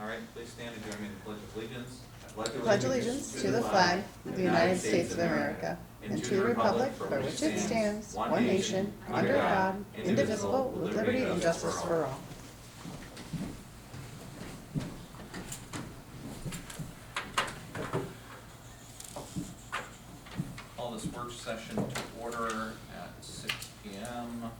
All right, please stand and join me in the Pledge of Allegiance. Pledge allegiance to the flag of the United States of America and to the republic for which it stands, one nation, under God, indivisible, with liberty and justice for all. Call this work session to order at 6 p.m.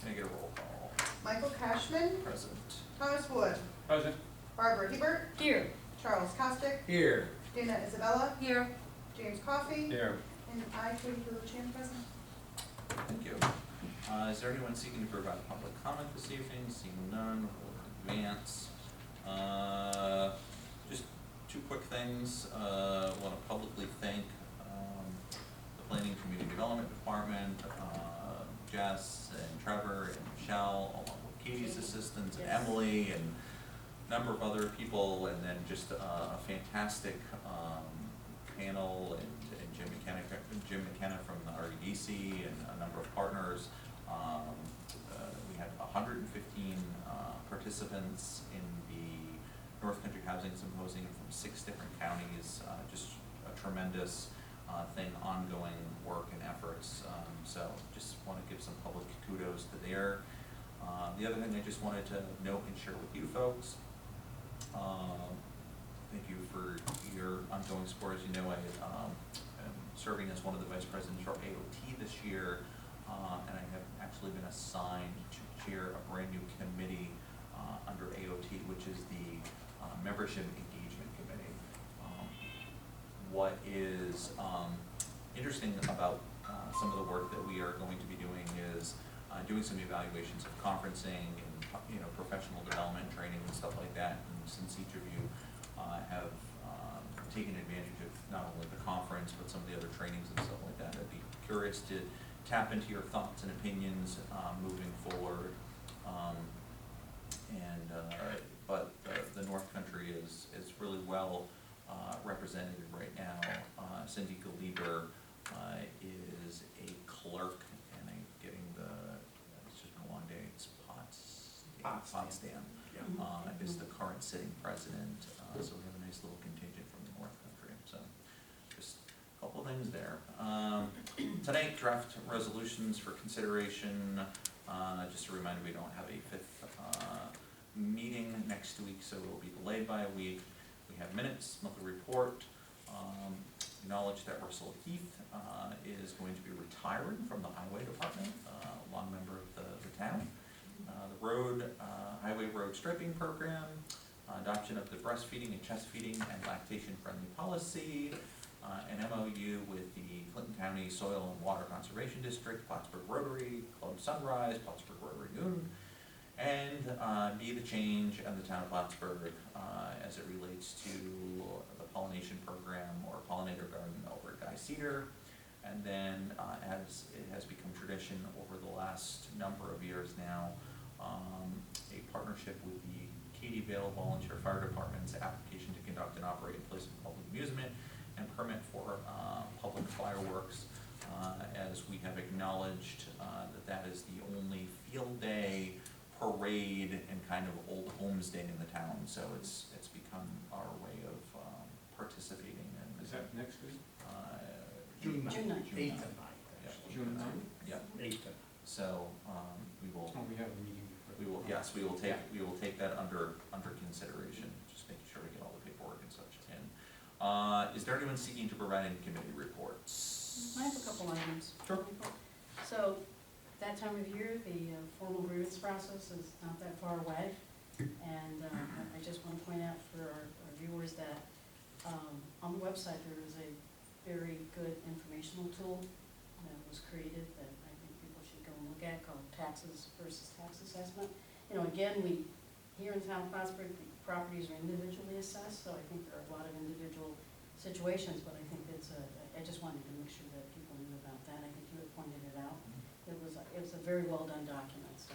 Can I get a roll call? Michael Cashman, Present. Thomas Wood, Present. Barbara Hebert, Here. Charles Costick, Here. Dana Isabella, Here. James Coffey, Here. and I, Katie Chan, present. Thank you. Is there anyone seeking to provide public comment this evening? Seeing none, we'll advance. Just two quick things. Want to publicly thank the Planning and Community Development Department, Jess and Trevor and Michelle, along with Katie's assistants and Emily and a number of other people, and then just a fantastic panel and Jim McKenna from the REDC and a number of partners. We had 115 participants in the North Country Housing Symposium from 6 different counties. Just a tremendous thing, ongoing work and efforts. So just want to give some public kudos to there. The other thing I just wanted to note and share with you folks, thank you for your ongoing support. As you know, I am serving as one of the vice presidents for AOT this year, and I have actually been assigned to chair a brand new committee under AOT, which is the Membership Engagement Committee. What is interesting about some of the work that we are going to be doing is doing some evaluations of conferencing and professional development training and stuff like that. And since each of you have taken advantage of not only the conference but some of the other trainings and stuff like that, I'd be curious to tap into your thoughts and opinions moving forward. But the North Country is really well represented right now. Cindy Lieber is a clerk, and I'm getting it's just been a long day, it's Potsdam. Is the current sitting president, so we have a nice little contingent from the North Country. So just a couple things there. Tonight, draft resolutions for consideration. Just a reminder, we don't have a 5th meeting next week, so it will be delayed by a week. We have minutes, monthly report. Acknowledge that Russell Heath is going to be retiring from the highway department, a long member of the town. The highway road striping program, adoption of the breastfeeding and chest feeding and lactation friendly policy, an MOU with the Clinton County Soil and Water Conservation District, Plattsburgh Rotary, Club Sunrise, Plattsburgh Rotary Noon, and be the change in the town of Plattsburgh as it relates to the pollination program or pollinator garden over at Guy Cedar. And then as it has become tradition over the last number of years now, a partnership with the Katy Vale Volunteer Fire Department's application to conduct and operate a place of public amusement and permit for public fireworks, as we have acknowledged that is the only field day, parade, and kind of old homes day in the town. So it's become our way of participating. And Is that next week? June 9th. 8th and 9th, actually. June 9th? Yeah. 8th. So we will. Oh, we have a meeting before. We will take that under consideration. Just making sure we get all the paperwork and such in. Is there anyone seeking to provide any committee reports? I have a couple items. Sure. So, that time of year, the formal grievance process is not that far away. And I just want to point out for our viewers that on the website there is a very good informational tool that was created that I think people should go and look at, called Taxes versus Tax Assessment. Again, here in town of Plattsburgh, the properties are individually assessed, so I think there are a lot of individual situations, but I think I just wanted to make sure that people knew about that. I think you had pointed it out. It was a very well done document. So,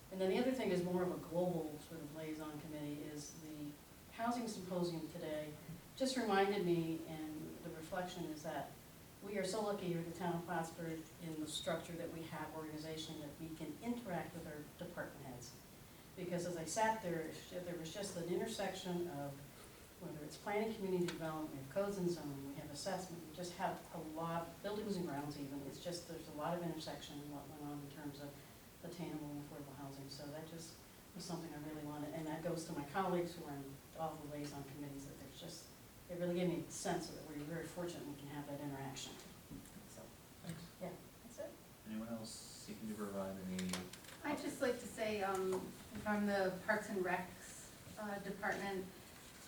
and then the other thing is more of a global sort of liaison committee is the housing symposium today. Just reminded me, and the reflection is that we are so lucky here at the town of Plattsburgh in the structure that we have, organization, that we can interact with our department heads. Because because as I sat there, there was just an intersection of, whether it's planning, community development, we have codes and zoning, we have assessment, we just have a lot, buildings and grounds even, it's just, there's a lot of intersection in what went on in terms of attainable and affordable housing, so that just was something I really wanted, and that goes to my colleagues who are in all the liaison committees, that there's just, it really gave me a sense that we're very fortunate we can have that interaction. So, Thanks. yeah, that's it. Anyone else seeking to provide any? I'd just like to say, from the Parks and Recs department,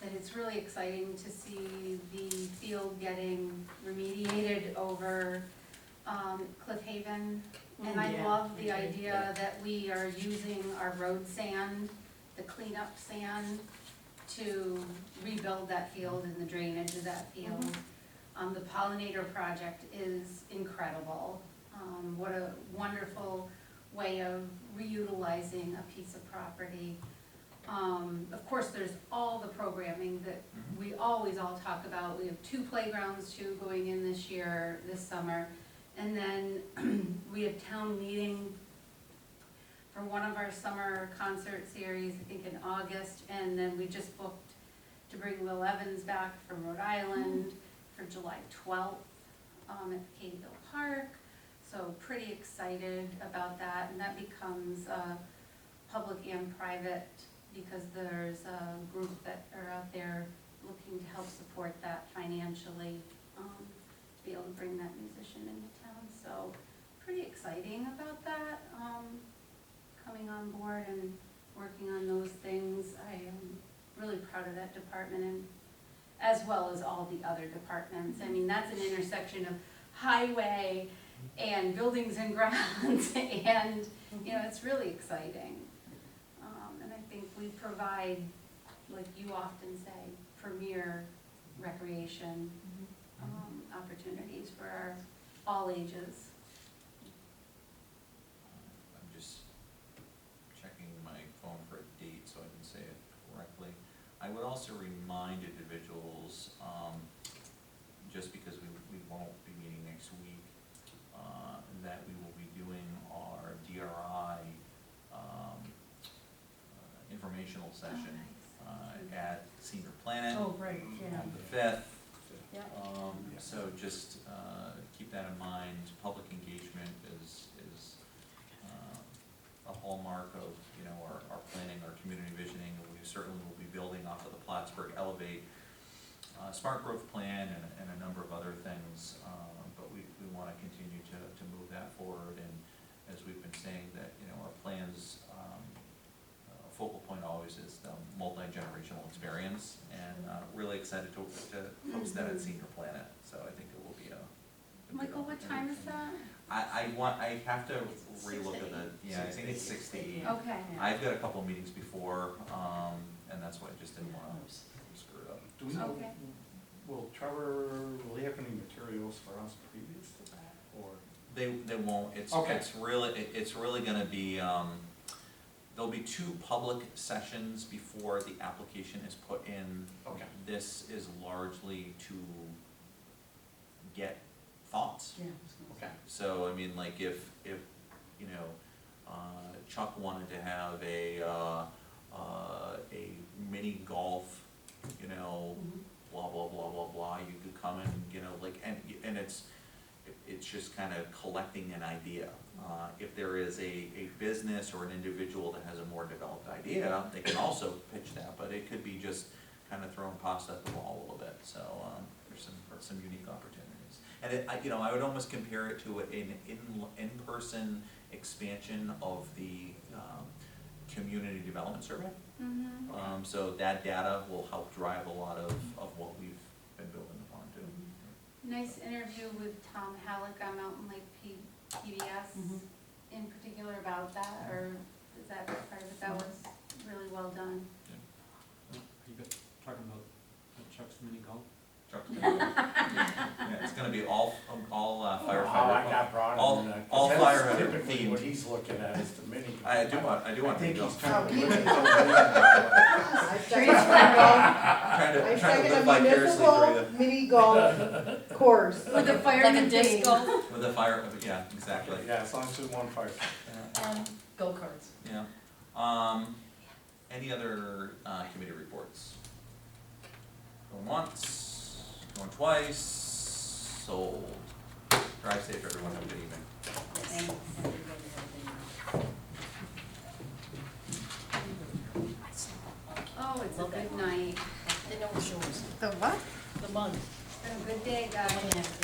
that it's really exciting to see the field getting remediated over Cliff Haven. And I Yeah, love the me too. idea that we are using our road sand, the cleanup sand, to rebuild that field and the drainage of that field. The pollinator project is incredible. What a wonderful way of reutilizing a piece of property. Of course, there's all the programming that we always all talk about. We have 2 playgrounds too going in this year, this summer. And then we have town meeting for one of our summer concert series, I think in August. And then we just booked to bring Will Evans back from Rhode Island for July 12th at Cadeville Park. So pretty excited about that. And that becomes public and private, because there's a group that are out there looking to help support that financially, to be able to bring that musician into town. So pretty exciting about that, coming on board and working on those things. I am really proud of that department, and as well as all the other departments. I mean, that's an intersection of highway and buildings and grounds, and, you know, it's really exciting. And I think we provide, like you often say, premier recreation opportunities for all ages. I'm just checking my phone for a date so I can say it correctly. I would also remind individuals, just because we won't be meeting next week, that we will be doing our DRI informational session at Senior Planet Oh, right, yeah, on the 5th. yeah. So just keep that in mind. Public engagement is a hallmark of, you know, our planning, our community visioning. We certainly will be building off of the Plattsburgh Elevate Smart Growth Plan and a number of other things, but we want to continue to move that forward. And as we've been saying, that, you know, our plans, focal point always is the multi-generational experience, and really excited to host that at Senior Planet. So I think it will be a good Michael, what time is that? I have to relook at the, yeah, I think it's 6 to 8. Okay. I've got a couple of meetings before, and that's why I just didn't want to screw it up. Do we know, Okay. will Trevor, will he have any materials for us previous to that, or? They won't, it's Okay. it's really gonna be, there'll be 2 public sessions before the application is put in. Okay. This is largely to get thoughts. Yeah. Okay. So, I mean, like, if you know, Chuck wanted to have a mini golf, you know, blah, blah, blah, blah, blah, you could come and, you know, like, and it's just kind of collecting an idea. If there is a business or an individual that has a more developed idea, they can also pitch that, but it could be just kind of throwing pasta at the wall a little bit. So, there's some unique opportunities. And you know, I would almost compare it to an in-person expansion of the community development survey. So that data will help drive a lot of what we've been building upon too. Nice interview with Tom Halleck on Mountain Lake PBS in particular about that, or is that part of it? That was really well done. Are you talking about Chuck's mini golf? Chuck's gonna go. Yeah, it's gonna be all firefighter. I got brought all- in, 'cause all that's firefighter typically themed. what he's looking at is the mini. I do want I to think go. he's trying to Oh, look he- at I second a Trying to live a vicariously through municipal mini golf course. With the Like a fireman disc thing. golf with the fire. Yeah, exactly. Yeah, as long as there's one fire. Yeah. and go-karts. Yeah. once, going twice, sold. Drive safe, everyone, have a good evening. Thanks. Everybody have Oh, it's a good night. a, they know it's yours, The what? the mug. It's been a good day, guys. Money next